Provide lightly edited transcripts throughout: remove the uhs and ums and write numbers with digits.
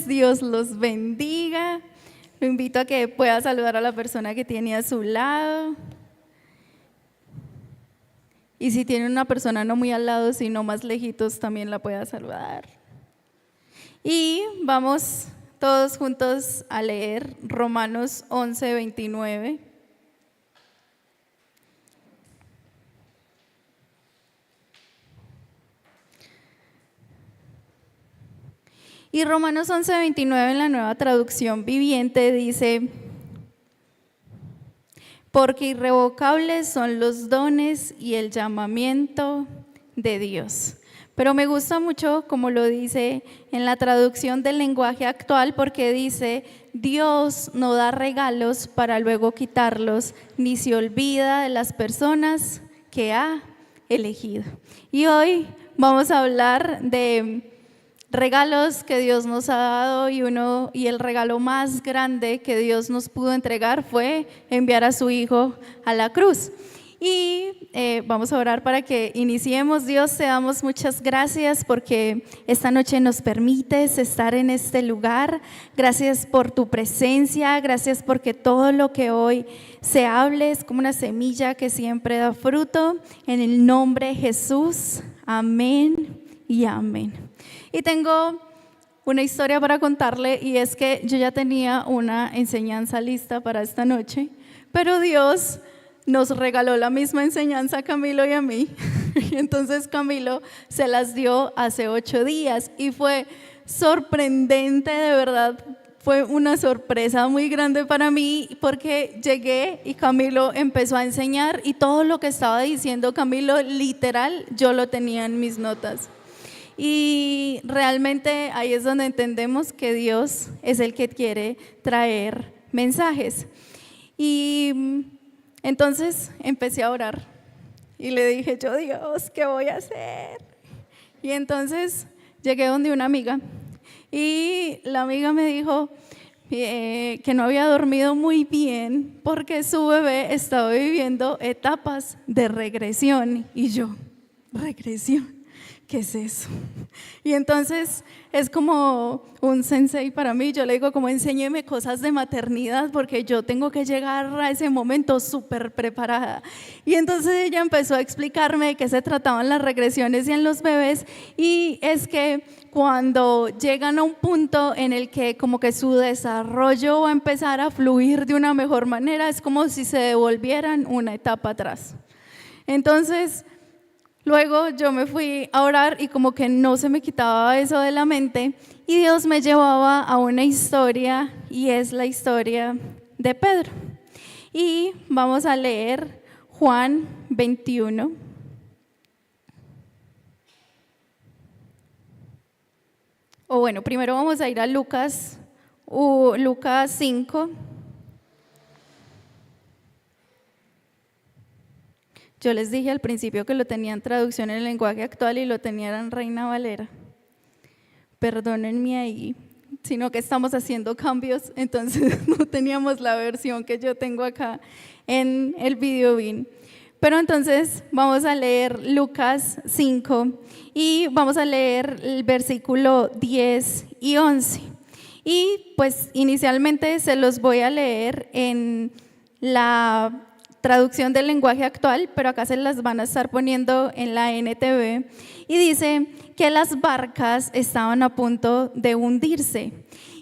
tardes, Dios los bendiga. Lo invito a que pueda saludar a la persona que tiene a su lado. Y si tiene una persona no muy al lado, sino más lejitos, también la pueda saludar. Y vamos todos juntos a leer Romanos 11:29. Y Romanos 11:29 en la Nueva Traducción Viviente dice: porque irrevocables son los dones y el llamamiento de Dios. Pero me gusta mucho como lo dice en la traducción del lenguaje actual, porque dice: Dios no da regalos para luego quitarlos, ni se olvida de las personas que ha elegido. Y hoy vamos a hablar de regalos que Dios nos ha dado, y el regalo más grande que Dios nos pudo entregar fue enviar a su Hijo a la cruz. Y vamos a orar para que iniciemos. Dios, te damos muchas gracias porque esta noche nos permites estar en este lugar. Gracias por tu presencia, gracias porque todo lo que hoy se hable es como una semilla que siempre da fruto. En el nombre de Jesús, amén y amén. Y tengo una historia para contarle, y es que yo ya tenía una enseñanza lista para esta noche, pero Dios nos regaló la misma enseñanza a Camilo y a mí. Y entonces Camilo se las dio hace 8 días y fue sorprendente, de verdad. Fue una sorpresa muy grande para mí, porque llegué y Camilo empezó a enseñar, y todo lo que estaba diciendo Camilo, literal, yo lo tenía en mis notas. Y realmente ahí es donde entendemos que Dios es el que quiere traer mensajes. Y entonces empecé a orar y le dije yo: Dios, ¿qué voy a hacer? Y entonces llegué donde una amiga, y la amiga me dijo que no había dormido muy bien porque su bebé estaba viviendo etapas de regresión. Y yo: ¿regresión? ¿Qué es eso? Y entonces es como un sensei para mí. Yo le digo como: enséñeme cosas de maternidad, porque yo tengo que llegar a ese momento súper preparada. Y entonces ella empezó a explicarme de qué se trataban las regresiones y en los bebés, y es que cuando llegan a un punto en el que como que su desarrollo va a empezar a fluir de una mejor manera, es como si se devolvieran una etapa atrás. Entonces luego yo me fui a orar y como que no se me quitaba eso de la mente, y Dios me llevaba a una historia, y es la historia de Pedro. Y vamos a leer Juan 21. O bueno, primero vamos a ir a Lucas 5. Yo les dije al principio que lo tenía en traducción en el lenguaje actual y lo tenía en Reina Valera. Perdónenme ahí, sino que estamos haciendo cambios, entonces no teníamos la versión que yo tengo acá en el Videobeam. Pero entonces vamos a leer Lucas 5 y vamos a leer el versículo 10 y 11. Y pues inicialmente se los voy a leer en la traducción del lenguaje actual, pero acá se las van a estar poniendo en la NTV. Y dice que las barcas estaban a punto de hundirse.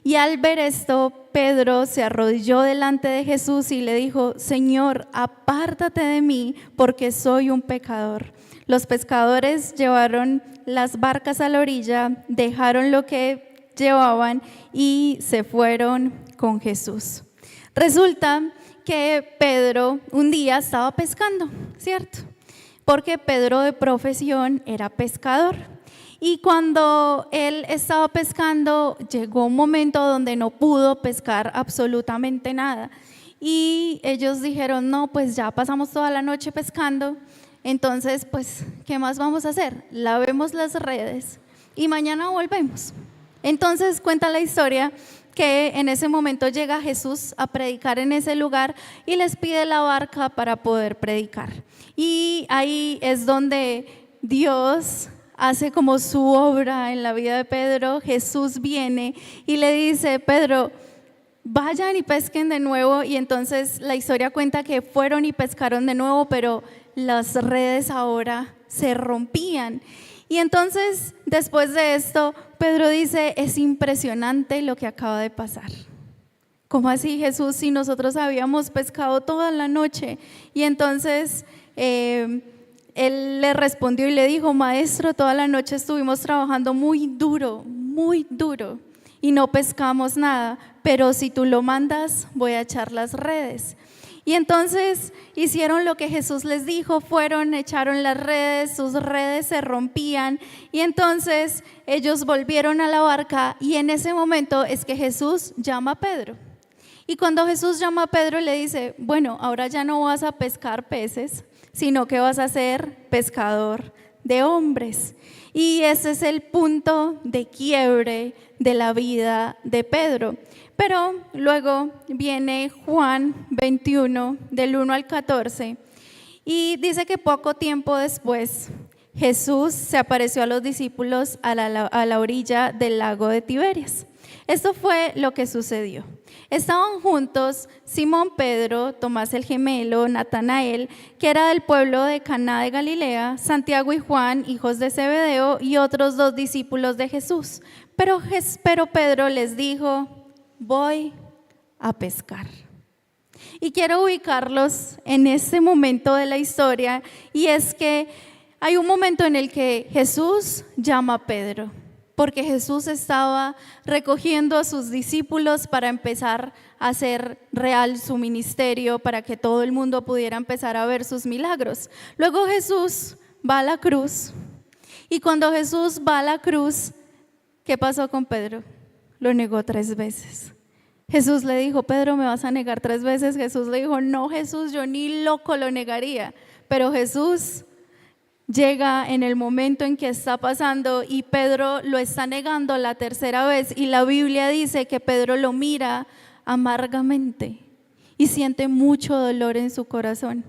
Y al ver esto, Pedro se arrodilló delante de Jesús y le dijo: Señor, apártate de mí, porque soy un pecador. Los pescadores llevaron las barcas a la orilla, dejaron lo que llevaban y se fueron con Jesús. Resulta que Pedro un día estaba pescando, ¿cierto? Porque Pedro de profesión era pescador. Y cuando él estaba pescando, llegó un momento donde no pudo pescar absolutamente nada. Y ellos dijeron: no, pues ya pasamos toda la noche pescando, entonces pues, ¿qué más vamos a hacer? Lavemos las redes y mañana volvemos. Entonces cuenta la historia que en ese momento llega Jesús a predicar en ese lugar y les pide la barca para poder predicar. Y ahí es donde Dios hace como su obra en la vida de Pedro, Jesús viene y le dice: Pedro, vayan y pesquen de nuevo. Y entonces la historia cuenta que fueron y pescaron de nuevo, pero las redes ahora se rompían. Y entonces, después de esto, Pedro dice: es impresionante lo que acaba de pasar. ¿Cómo así, Jesús, si nosotros habíamos pescado toda la noche? Y entonces él le respondió y le dijo: Maestro, toda la noche estuvimos trabajando muy duro, y no pescamos nada, pero si tú lo mandas, voy a echar las redes. Y entonces hicieron lo que Jesús les dijo, fueron, echaron las redes, sus redes se rompían, y entonces ellos volvieron a la barca, y en ese momento es que Jesús llama a Pedro. Y cuando Jesús llama a Pedro, le dice: bueno, ahora ya no vas a pescar peces, sino que vas a ser pescador de hombres. Y ese es el punto de quiebre de la vida de Pedro. Pero luego viene Juan 21, del 1 al 14, y dice que poco tiempo después Jesús se apareció a los discípulos a la orilla del lago de Tiberias. Esto fue lo que sucedió. Estaban juntos Simón Pedro, Tomás el gemelo, Natanael, que era del pueblo de Caná de Galilea, Santiago y Juan, hijos de Zebedeo, y otros 2 discípulos de Jesús. Pero Pedro les dijo: voy a pescar. Y quiero ubicarlos en este momento de la historia, y es que hay un momento en el que Jesús llama a Pedro, porque Jesús estaba recogiendo a sus discípulos para empezar a hacer real su ministerio, para que todo el mundo pudiera empezar a ver sus milagros. Luego Jesús va a la cruz, y cuando Jesús va a la cruz, ¿qué pasó con Pedro? Lo negó 3 veces. Jesús le dijo: Pedro, ¿me vas a negar 3 veces? Jesús le dijo: no, Jesús, yo ni loco lo negaría. Pero Jesús llega en el momento en que está pasando, y Pedro lo está negando la 3ª vez, y la Biblia dice que Pedro lo mira amargamente y siente mucho dolor en su corazón.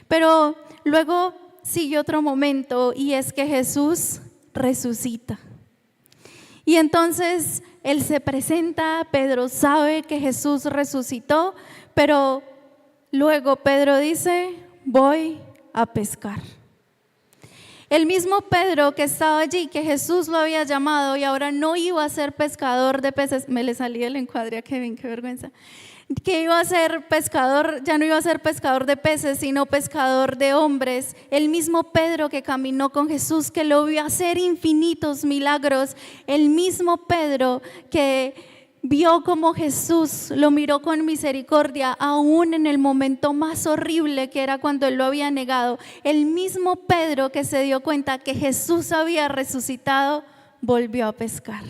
Pero luego sigue otro momento, y es que Jesús resucita. Y entonces él se presenta, Pedro sabe que Jesús resucitó, pero luego Pedro dice: voy a pescar. El mismo Pedro que estaba allí, que Jesús lo había llamado y ahora no iba a ser pescador de peces, me le salía el encuadre a Kevin, qué vergüenza, que iba a ser pescador, ya no iba a ser pescador de peces, sino pescador de hombres. El mismo Pedro que caminó con Jesús, que lo vio hacer infinitos milagros, el mismo Pedro que vio como Jesús lo miró con misericordia, aún en el momento más horrible que era cuando él lo había negado. El mismo Pedro que se dio cuenta que Jesús había resucitado, volvió a pescar.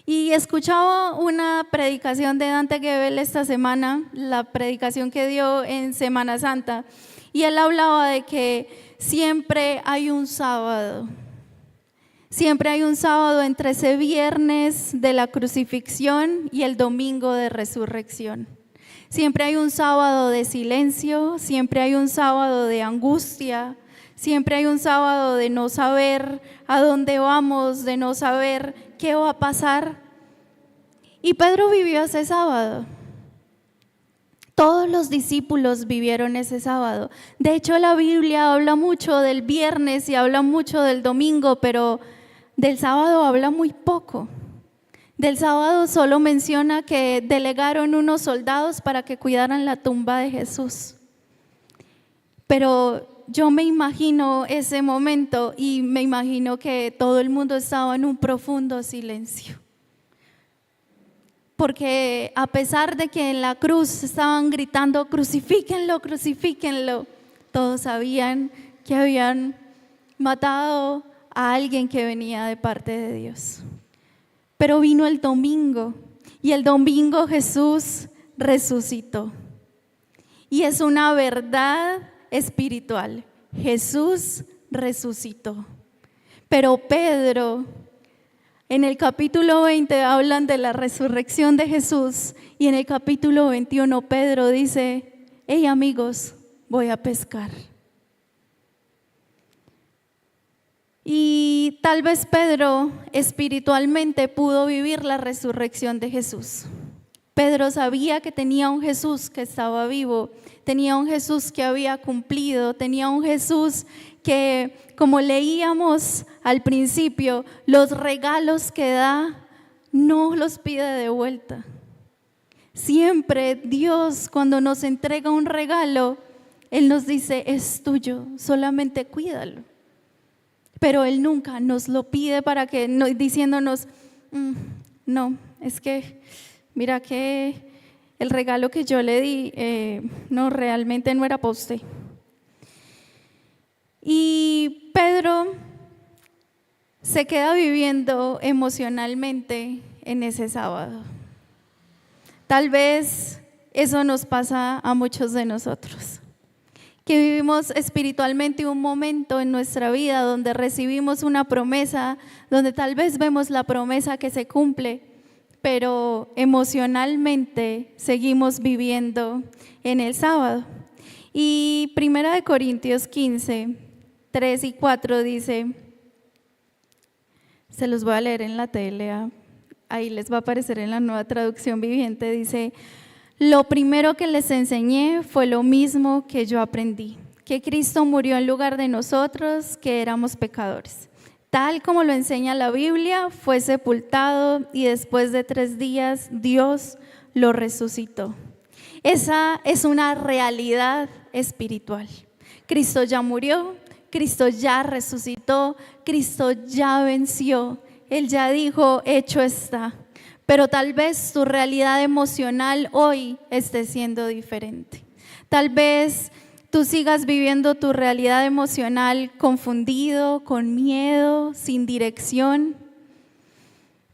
Y escuchaba una predicación de Dante Gebel esta semana, la predicación que dio en Semana Santa, y él hablaba de que siempre hay un sábado. Siempre hay un sábado entre ese viernes de la crucifixión y el domingo de resurrección. Siempre hay un sábado de silencio, siempre hay un sábado de angustia, siempre hay un sábado de no saber a dónde vamos, de no saber qué va a pasar. Y Pedro vivió ese sábado. Todos los discípulos vivieron ese sábado. De hecho, la Biblia habla mucho del viernes y habla mucho del domingo, pero del sábado habla muy poco. Del sábado solo menciona que delegaron unos soldados para que cuidaran la tumba de Jesús. Pero yo me imagino ese momento y me imagino que todo el mundo estaba en un profundo silencio. Porque a pesar de que en la cruz estaban gritando: crucifíquenlo, crucifíquenlo, todos sabían que habían matado a alguien que venía de parte de Dios. Pero vino el domingo, y el domingo Jesús resucitó. Y es una verdad espiritual: Jesús resucitó. Pero Pedro, en el capítulo 20 hablan de la resurrección de Jesús, y en el capítulo 21 Pedro dice: hey amigos, voy a pescar. Y tal vez Pedro espiritualmente pudo vivir la resurrección de Jesús. Pedro sabía que tenía un Jesús que estaba vivo, tenía un Jesús que había cumplido, tenía un Jesús que, como leíamos al principio, los regalos que da no los pide de vuelta. Siempre Dios, cuando nos entrega un regalo, Él nos dice, es tuyo, solamente cuídalo. Pero Él nunca nos lo pide para que, diciéndonos, no, es que mira que el regalo que yo le di, no, realmente no era para usted. Y Pedro se queda viviendo emocionalmente en ese sábado. Tal vez eso nos pasa a muchos de nosotros, que vivimos espiritualmente un momento en nuestra vida donde recibimos una promesa, donde tal vez vemos la promesa que se cumple, pero emocionalmente seguimos viviendo en el sábado. Y 1 Corintios 15, 3 y 4 dice, se los voy a leer en la tele, ahí les va a aparecer en la Nueva Traducción Viviente, dice, lo primero que les enseñé fue lo mismo que yo aprendí, que Cristo murió en lugar de nosotros, que éramos pecadores. Tal como lo enseña la Biblia, fue sepultado y después de 3 días Dios lo resucitó. Esa es una realidad espiritual. Cristo ya murió, Cristo ya resucitó, Cristo ya venció. Él ya dijo, hecho está. Pero tal vez tu realidad emocional hoy esté siendo diferente. Tal vez tú sigas viviendo tu realidad emocional confundido, con miedo, sin dirección.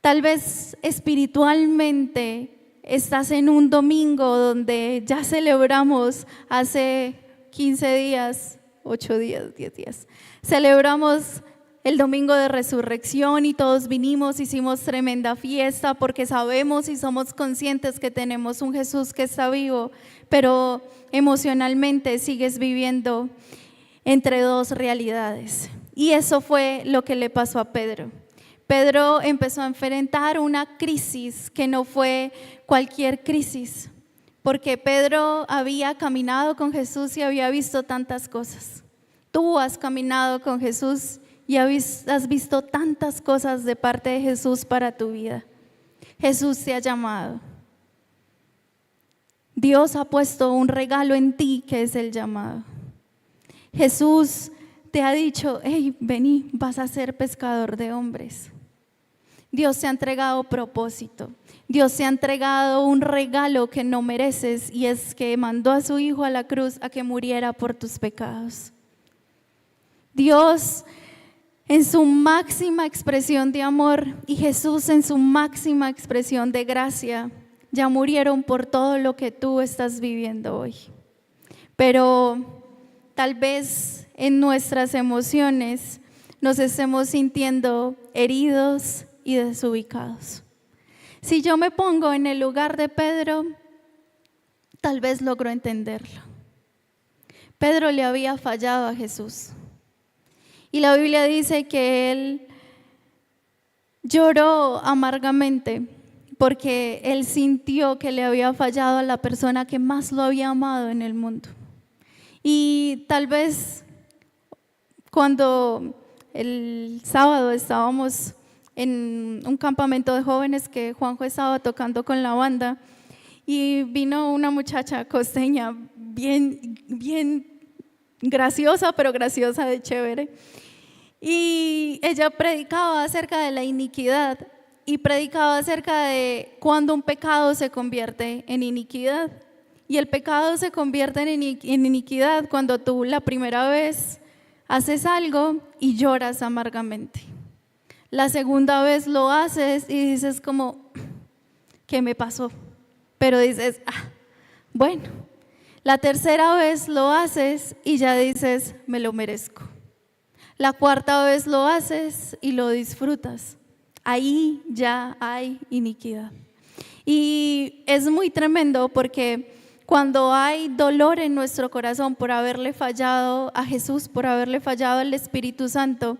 Tal vez espiritualmente estás en un domingo donde ya celebramos hace 15 días, 8 días, 10 días. Celebramos el domingo de resurrección y todos vinimos, hicimos tremenda fiesta porque sabemos y somos conscientes que tenemos un Jesús que está vivo, pero emocionalmente sigues viviendo entre dos realidades. Y eso fue lo que le pasó a Pedro. Pedro empezó a enfrentar una crisis que no fue cualquier crisis, porque Pedro había caminado con Jesús y había visto tantas cosas. Tú has caminado con Jesús y has visto tantas cosas de parte de Jesús para tu vida. Jesús te ha llamado. Dios ha puesto un regalo en ti que es el llamado. Jesús te ha dicho, hey, vení, vas a ser pescador de hombres. Dios te ha entregado propósito. Dios te ha entregado un regalo que no mereces y es que mandó a su Hijo a la cruz a que muriera por tus pecados. Dios en su máxima expresión de amor y Jesús en su máxima expresión de gracia ya murieron por todo lo que tú estás viviendo hoy. Pero tal vez en nuestras emociones nos estemos sintiendo heridos y desubicados. Si yo me pongo en el lugar de Pedro, tal vez logro entenderlo. Pedro le había fallado a Jesús. Y la Biblia dice que él lloró amargamente porque él sintió que le había fallado a la persona que más lo había amado en el mundo. Y tal vez cuando el sábado estábamos en un campamento de jóvenes que Juanjo estaba tocando con la banda y vino una muchacha costeña bien graciosa, pero graciosa de chévere. Y ella predicaba acerca de la iniquidad y predicaba acerca de cuando un pecado se convierte en iniquidad. Y el pecado se convierte en iniquidad cuando tú la primera vez haces algo y lloras amargamente. La segunda vez lo haces y dices como, ¿qué me pasó? Pero dices, bueno. La tercera vez lo haces y ya dices, me lo merezco. La cuarta vez lo haces y lo disfrutas. Ahí ya hay iniquidad. Y es muy tremendo porque cuando hay dolor en nuestro corazón por haberle fallado a Jesús, por haberle fallado al Espíritu Santo,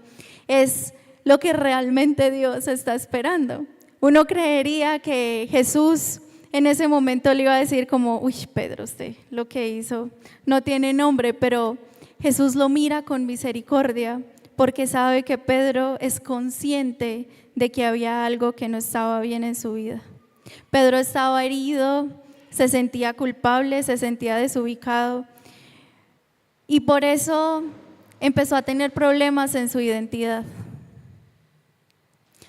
es lo que realmente Dios está esperando. Uno creería que Jesús en ese momento le iba a decir como, uy, Pedro, usted lo que hizo no tiene nombre, pero Jesús lo mira con misericordia porque sabe que Pedro es consciente de que había algo que no estaba bien en su vida. Pedro estaba herido, se sentía culpable, se sentía desubicado y por eso empezó a tener problemas en su identidad.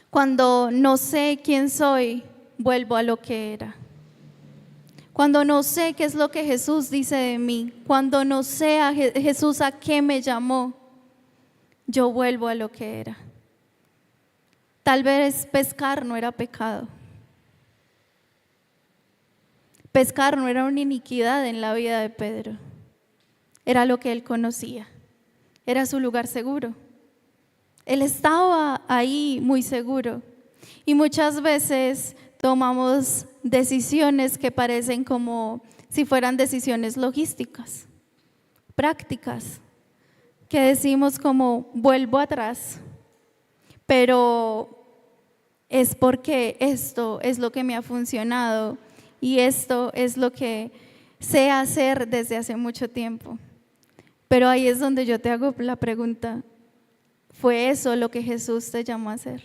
Cuando no sé quién soy, vuelvo a lo que era. Cuando no sé qué es lo que Jesús dice de mí, cuando no sé a Jesús a qué me llamó, yo vuelvo a lo que era. Tal vez pescar no era pecado. Pescar no era una iniquidad en la vida de Pedro. Era lo que él conocía. Era su lugar seguro. Él estaba ahí muy seguro. Y muchas veces tomamos decisiones que parecen como si fueran decisiones logísticas, prácticas, que decimos como vuelvo atrás, pero es porque esto es lo que me ha funcionado y esto es lo que sé hacer desde hace mucho tiempo. Pero ahí es donde yo te hago la pregunta, ¿fue eso lo que Jesús te llamó a hacer?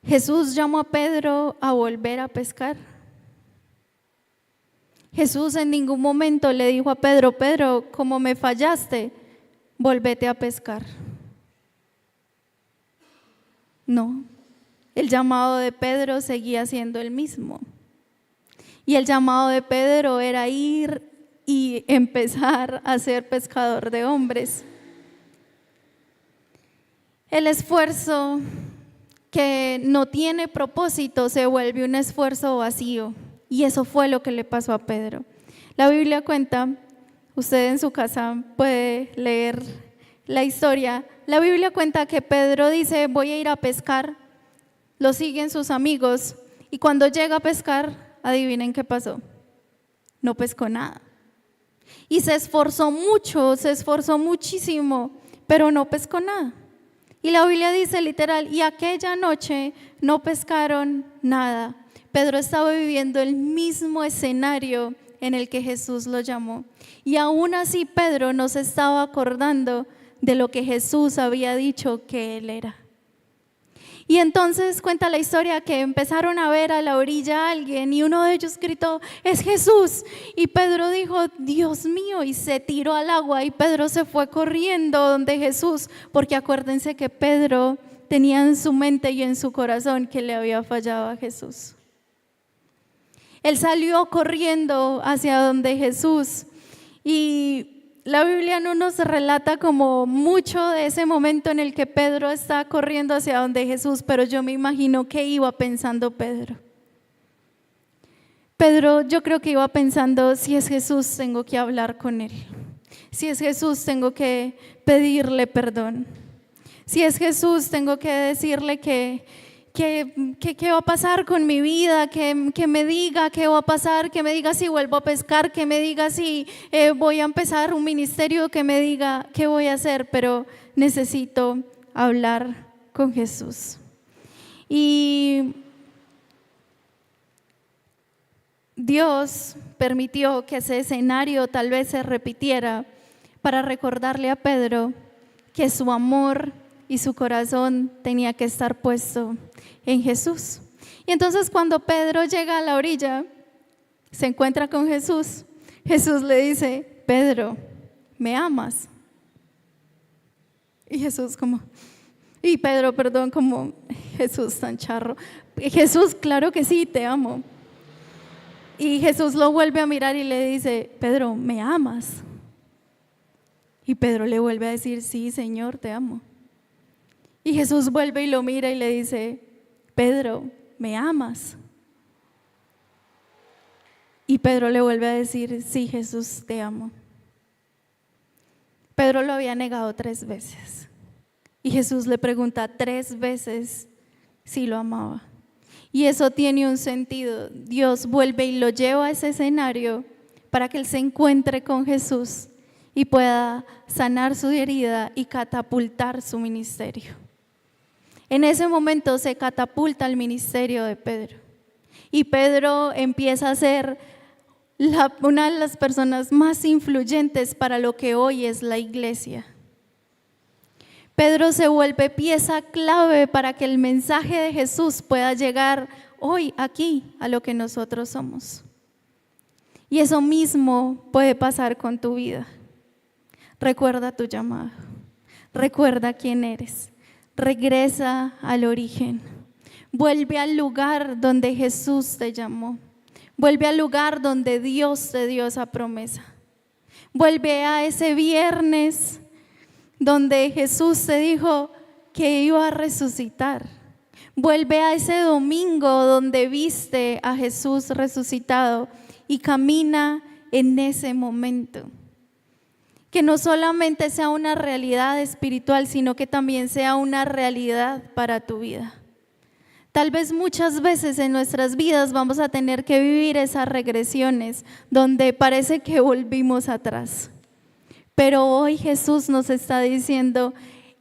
Jesús llamó a Pedro a volver a pescar. Jesús en ningún momento le dijo a Pedro, Pedro, como me fallaste, volvete a pescar. No, el llamado de Pedro seguía siendo el mismo. Y el llamado de Pedro era ir y empezar a ser pescador de hombres. El esfuerzo que no tiene propósito se vuelve un esfuerzo vacío. Y eso fue lo que le pasó a Pedro. La Biblia cuenta, usted en su casa puede leer la historia. La Biblia cuenta que Pedro dice, voy a ir a pescar. Lo siguen sus amigos y cuando llega a pescar, adivinen qué pasó. No pescó nada. Y se esforzó mucho, se esforzó muchísimo, pero no pescó nada. Y la Biblia dice literal, y aquella noche no pescaron nada. Pedro estaba viviendo el mismo escenario en el que Jesús lo llamó. Y aún así Pedro no se estaba acordando de lo que Jesús había dicho que él era. Y entonces cuenta la historia que empezaron a ver a la orilla a alguien y uno de ellos gritó, es Jesús. Y Pedro dijo, Dios mío, y se tiró al agua y Pedro se fue corriendo donde Jesús, porque acuérdense que Pedro tenía en su mente y en su corazón que le había fallado a Jesús. Él salió corriendo hacia donde Jesús y la Biblia no nos relata como mucho de ese momento en el que Pedro está corriendo hacia donde Jesús, pero yo me imagino que iba pensando Pedro. Pedro, yo creo que iba pensando, si es Jesús tengo que hablar con él, si es Jesús tengo que pedirle perdón, si es Jesús tengo que decirle qué va a pasar con mi vida, que me diga qué va a pasar, que me diga si vuelvo a pescar, que me diga si voy a empezar un ministerio, que me diga qué voy a hacer, pero necesito hablar con Jesús. Y Dios permitió que ese escenario tal vez se repitiera para recordarle a Pedro que su amor y su corazón tenía que estar puesto en Jesús. Y entonces cuando Pedro llega a la orilla, se encuentra con Jesús. Jesús le dice, Pedro, ¿me amas? Y Pedro, como Jesús tan charro. Jesús, claro que sí, te amo. Y Jesús lo vuelve a mirar y le dice, Pedro, ¿me amas? Y Pedro le vuelve a decir, sí, Señor, te amo. Y Jesús vuelve y lo mira y le dice, Pedro, ¿me amas? Y Pedro le vuelve a decir, sí, Jesús, te amo. Pedro lo había negado 3 veces. Y Jesús le pregunta 3 veces si lo amaba. Y eso tiene un sentido. Dios vuelve y lo lleva a ese escenario para que él se encuentre con Jesús y pueda sanar su herida y catapultar su ministerio. En ese momento se catapulta el ministerio de Pedro y Pedro empieza a ser una de las personas más influyentes para lo que hoy es la iglesia. Pedro se vuelve pieza clave para que el mensaje de Jesús pueda llegar hoy aquí a lo que nosotros somos. Y eso mismo puede pasar con tu vida. Recuerda tu llamado, recuerda quién eres, regresa al origen, vuelve al lugar donde Jesús te llamó, vuelve al lugar donde Dios te dio esa promesa, vuelve a ese viernes donde Jesús te dijo que iba a resucitar, vuelve a ese domingo donde viste a Jesús resucitado y camina en ese momento. Que no solamente sea una realidad espiritual, sino que también sea una realidad para tu vida. Tal vez muchas veces en nuestras vidas vamos a tener que vivir esas regresiones donde parece que volvimos atrás. Pero hoy Jesús nos está diciendo,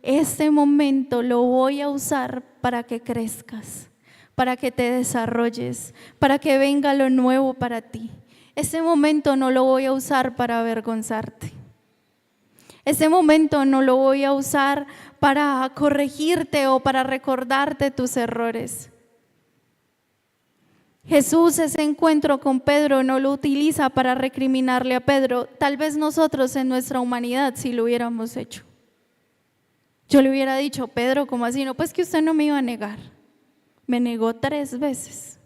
este momento lo voy a usar para que crezcas, para que te desarrolles, para que venga lo nuevo para ti. Este momento no lo voy a usar para avergonzarte. Ese momento no lo voy a usar para corregirte o para recordarte tus errores. Jesús ese encuentro con Pedro no lo utiliza para recriminarle a Pedro. Tal vez nosotros en nuestra humanidad sí lo hubiéramos hecho. Yo le hubiera dicho, Pedro, ¿cómo así? No, pues que usted no me iba a negar. Me negó 3 veces,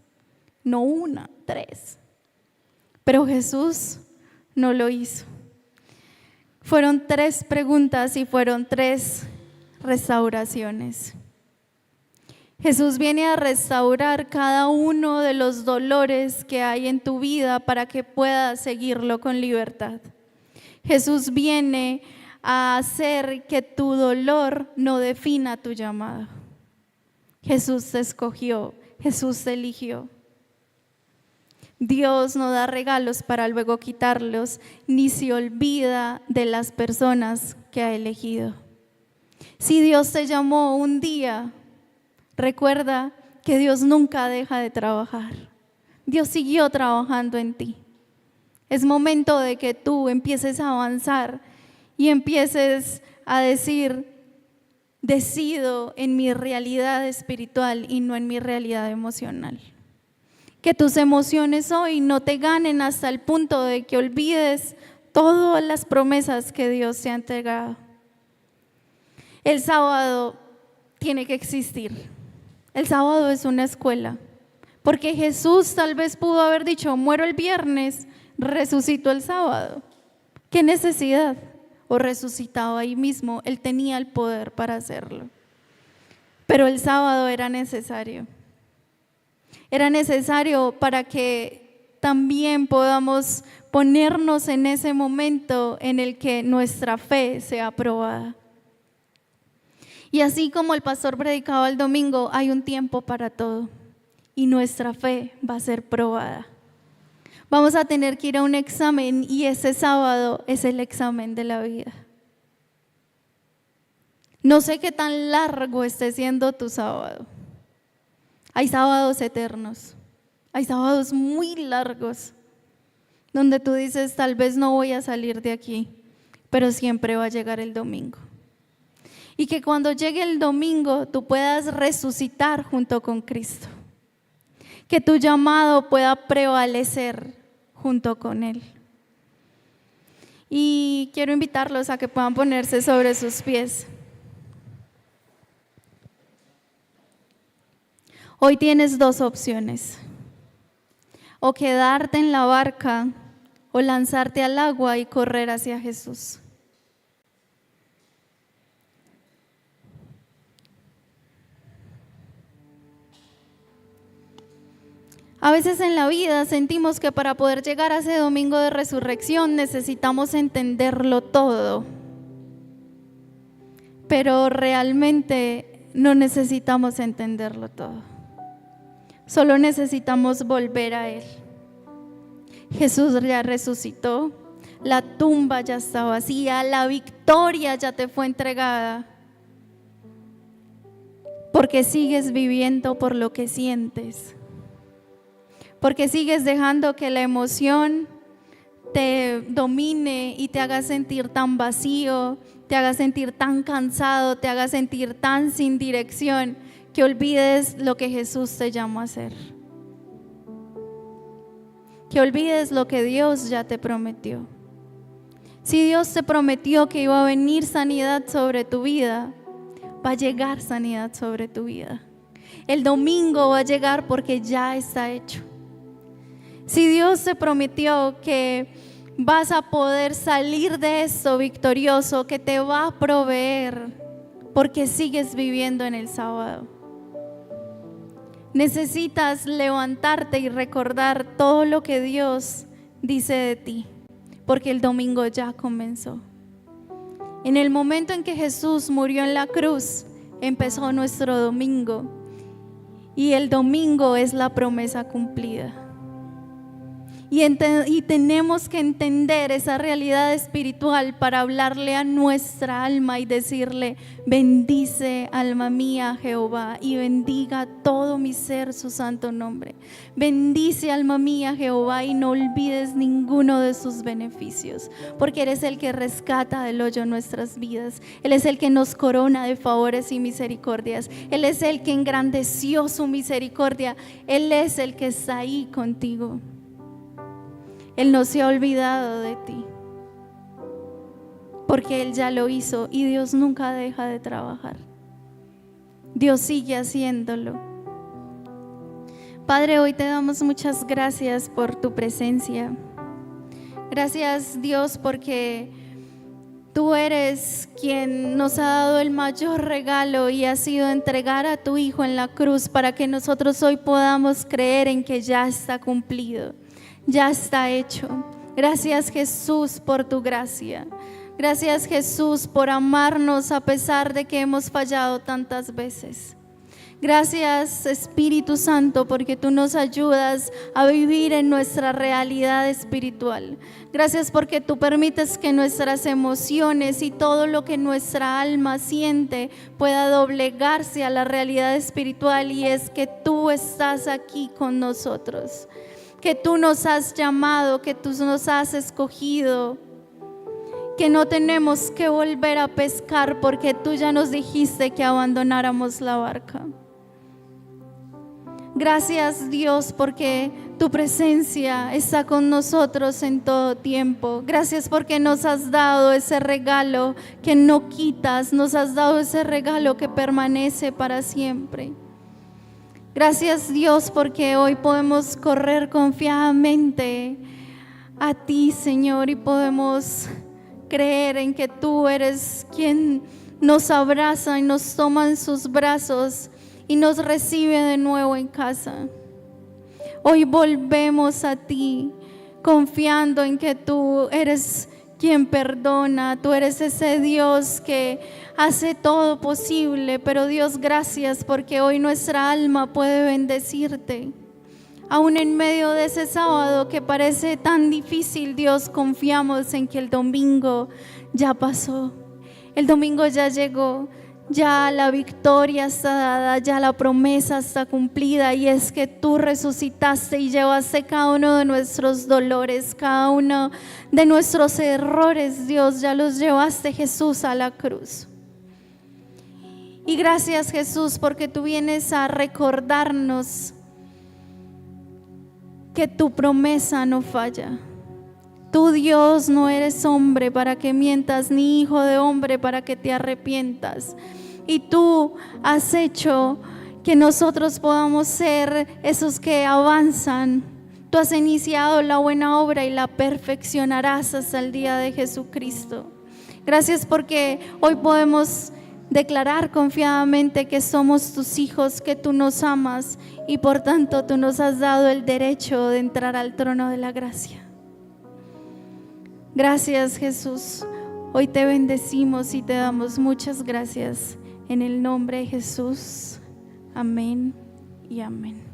no 1, 3. Pero Jesús no lo hizo. Fueron 3 preguntas y fueron 3 restauraciones. Jesús viene a restaurar cada uno de los dolores que hay en tu vida para que puedas seguirlo con libertad. Jesús viene a hacer que tu dolor no defina tu llamado. Jesús te escogió, Jesús te eligió. Dios no da regalos para luego quitarlos, ni se olvida de las personas que ha elegido. Si Dios te llamó un día, recuerda que Dios nunca deja de trabajar. Dios siguió trabajando en ti. Es momento de que tú empieces a avanzar y empieces a decir, decido en mi realidad espiritual y no en mi realidad emocional. Que tus emociones hoy no te ganen hasta el punto de que olvides todas las promesas que Dios te ha entregado. El sábado tiene que existir. El sábado es una escuela. Porque Jesús tal vez pudo haber dicho, muero el viernes, resucito el sábado. ¿Qué necesidad? O resucitado ahí mismo. Él tenía el poder para hacerlo. Pero el sábado era necesario. Era necesario para que también podamos ponernos en ese momento en el que nuestra fe sea probada. Y así como el pastor predicaba el domingo, hay un tiempo para todo y nuestra fe va a ser probada. Vamos a tener que ir a un examen y ese sábado es el examen de la vida. No sé qué tan largo esté siendo tu sábado. Hay sábados eternos, hay sábados muy largos, donde tú dices, tal vez no voy a salir de aquí, pero siempre va a llegar el domingo. Y que cuando llegue el domingo tú puedas resucitar junto con Cristo. Que tu llamado pueda prevalecer junto con Él. Y quiero invitarlos a que puedan ponerse sobre sus pies. Hoy tienes 2 opciones, o quedarte en la barca o lanzarte al agua y correr hacia Jesús. A veces en la vida sentimos que para poder llegar a ese domingo de resurrección necesitamos entenderlo todo, pero realmente no necesitamos entenderlo todo. Solo necesitamos volver a Él. Jesús ya resucitó, La tumba ya está vacía, la victoria ya te fue entregada. Porque sigues viviendo por lo que sientes. Porque sigues dejando que la emoción te domine y te haga sentir tan vacío, te haga sentir tan cansado, te haga sentir tan sin dirección, que olvides lo que Jesús te llamó a hacer. Que olvides lo que Dios ya te prometió. Si Dios te prometió que iba a venir sanidad sobre tu vida, va a llegar sanidad sobre tu vida. El domingo va a llegar porque ya está hecho. Si Dios te prometió que vas a poder salir de esto victorioso, que te va a proveer porque sigues viviendo en el sábado. Necesitas levantarte y recordar todo lo que Dios dice de ti, porque el domingo ya comenzó. En el momento en que Jesús murió en la cruz, empezó nuestro domingo, y el domingo es la promesa cumplida. Y tenemos que entender esa realidad espiritual para hablarle a nuestra alma y decirle: bendice, alma mía, Jehová, y bendiga todo mi ser su santo nombre. Bendice, alma mía, Jehová, y no olvides ninguno de sus beneficios, porque eres el que rescata del hoyo nuestras vidas. Él es el que nos corona de favores y misericordias. Él es el que engrandeció su misericordia. Él es el que está ahí contigo. Él no se ha olvidado de ti, porque Él ya lo hizo, y Dios nunca deja de trabajar. Dios sigue haciéndolo. Padre, hoy te damos muchas gracias por tu presencia. Gracias, Dios, porque tú eres quien nos ha dado el mayor regalo, y ha sido entregar a tu Hijo en la cruz para que nosotros hoy podamos creer en que ya está cumplido. Ya está hecho. Gracias, Jesús, por tu gracia. Gracias, Jesús, por amarnos a pesar de que hemos fallado tantas veces. Gracias, Espíritu Santo, porque tú nos ayudas a vivir en nuestra realidad espiritual. Gracias porque tú permites que nuestras emociones y todo lo que nuestra alma siente pueda doblegarse a la realidad espiritual, y es que tú estás aquí con nosotros, que tú nos has llamado, que tú nos has escogido, que no tenemos que volver a pescar porque tú ya nos dijiste que abandonáramos la barca. Gracias, Dios, porque tu presencia está con nosotros en todo tiempo. Gracias porque nos has dado ese regalo que no quitas, nos has dado ese regalo que permanece para siempre. Gracias, Dios, porque hoy podemos correr confiadamente a ti, Señor, y podemos creer en que tú eres quien nos abraza y nos toma en sus brazos y nos recibe de nuevo en casa. Hoy volvemos a ti confiando en que tú eres quien perdona, tú eres ese Dios que hace todo posible. Pero Dios, gracias porque hoy nuestra alma puede bendecirte. Aún en medio de ese sábado que parece tan difícil, Dios, confiamos en que el domingo ya pasó, el domingo ya llegó. Ya la victoria está dada, ya la promesa está cumplida, y es que tú resucitaste y llevaste cada uno de nuestros dolores, cada uno de nuestros errores, Dios, ya los llevaste, Jesús, a la cruz. Y gracias, Jesús, porque tú vienes a recordarnos que tu promesa no falla. Tú, Dios, no eres hombre para que mientas, ni hijo de hombre para que te arrepientas. Y tú has hecho que nosotros podamos ser esos que avanzan. Tú has iniciado la buena obra y la perfeccionarás hasta el día de Jesucristo. Gracias porque hoy podemos declarar confiadamente que somos tus hijos, que tú nos amas, y por tanto tú nos has dado el derecho de entrar al trono de la gracia. Gracias, Jesús. Hoy te bendecimos y te damos muchas gracias en el nombre de Jesús. Amén y amén.